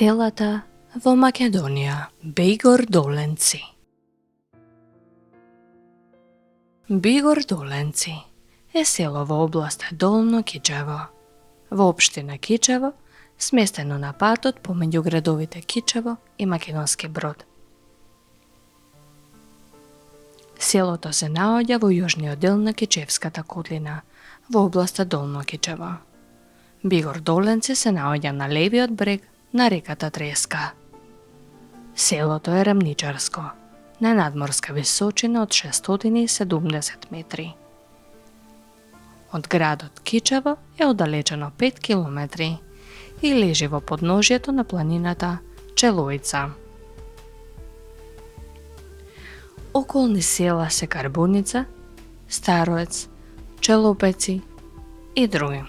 Селата во Македонија, Бигор Доленци. Бигор Доленци е село во област Долно Кичево, во општина Кичево, сместено на патот помеѓу градовите Кичево и Македонски Брод. Селото се наоѓа во јужниот дел на Кичевската котлина, во областа Долно Кичево. Бигор Доленци се наоѓа на левиот брег на реката Треска. Селото е рамничарско, на надморска височина од 670 метри. Од градот Кичево е оддалечено 5 километри и лежи во подножјето на планината Челоица. Околни села се Карбуница, Староец, Челопеци и други.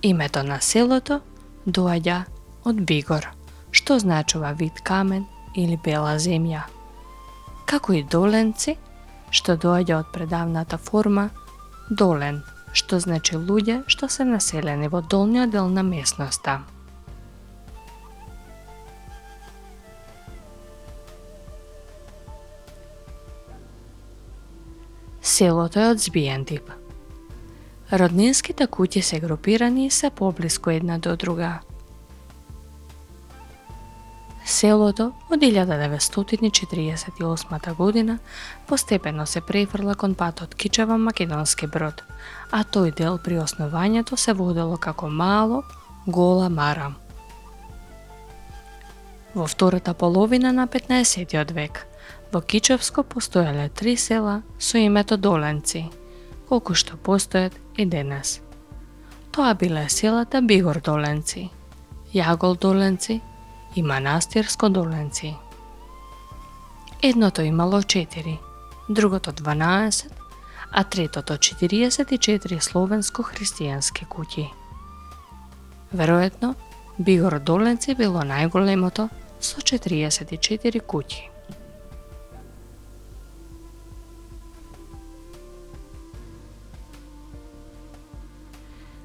Името на селото доаѓа од Бигор, што значува вид камен или бела земја, како и Доленци, што доаѓа од предавната форма Долен, што значи луѓе што се населени во долниот дел на местноста. Селото е од збиен тип. Роднинските куќи се групирани и се поблиску една до друга. Селото од 1948 година постепено се префрла кон патот Кичево Македонски Брод, а тој дел при основањето се водело како Мало Гола Мара. Во втората половина на 15 век во Кичевско постоеле 3 села со името Доленци, колку што постојат и денес. Тоа биле селата Бигор Доленци, Јагол Доленци и Манастирско Доленци. Едното имало 4, другото 12, а третото 44 словенско-христијански куќи. Веројатно, Бигор Доленци било најголемото со 44 куќи.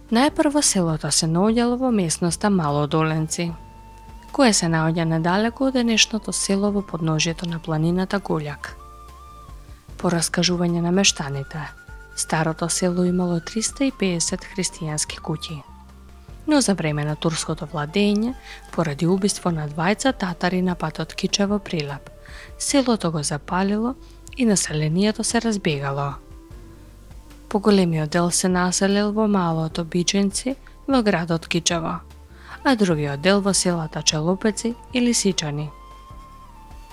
Најпрво селото се наоѓало во местноста Мало Доленци, кое се наоѓа недалеку од денешното село во подножјето на планината Гољак. По раскажување на мештаните, старото село имало 350 христијански куќи, но за време на турското владење, поради убиство на двајца татари на патот Кичево Прилеп, селото го запалило и населението се разбегало. Поголемиот дел се населил во малото Биченци во градот Кичево, а другиот дел во селата Челопеци и Лисичани.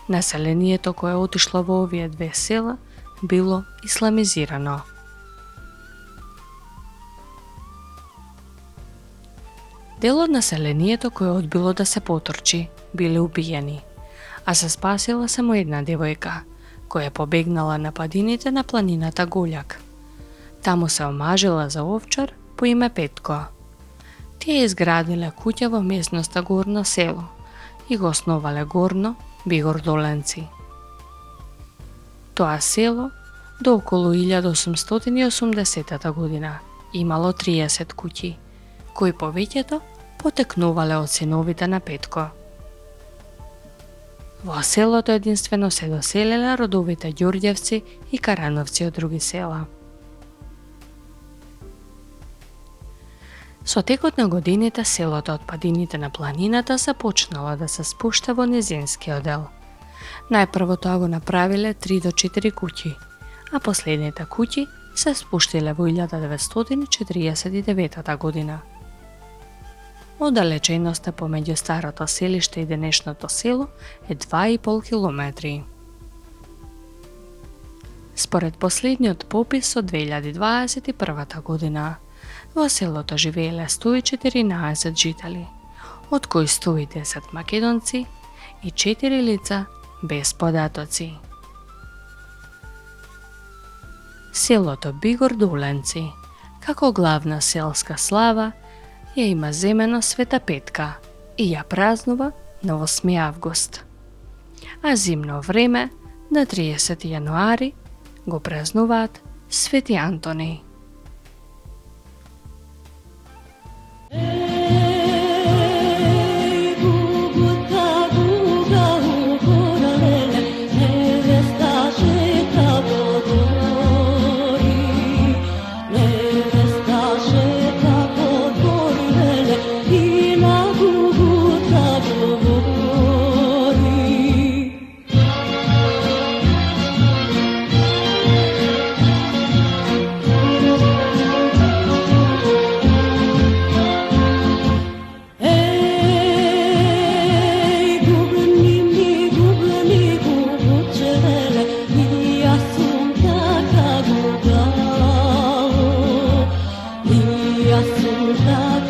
Населението кое отишло во овие две села било исламизирано. Дел од населението кое одбило да се поторчи биле убиени, а се спасила само една девојка, која побегнала на падините на планината Гољак. Таму се омажила за овчар по име Петко. Тие изградиле куќа во местноста Горно село и го основале Горно Бигор Доленци. Тоа село до околу 1880 година имало 30 куќи, кои повеќето потекнувале од синовите на Петко. Во селото единствено се доселеле родовите Ѓорѓевци и Карановци од други села. Со текот на годините селото од падините на планината започнало да се спушта во низинскиот дел. Најпрво тоа го направиле 3 до 4 куќи, а последните куќи се спуштиле во 1949 година. Оддалеченоста помеѓу старото селиште и денешното село е 2,5 километри. Според последниот попис од 2021 година, во селото живееле 114 жители, од кои 110 македонци и 4 лица без податоци. Селото Бигор Доленци, како главна селска слава, ја има земено Света Петка и ја празнува на 8 август. А зимно време, на 30 јануари, го празнуваат Свети Антони. Hey možda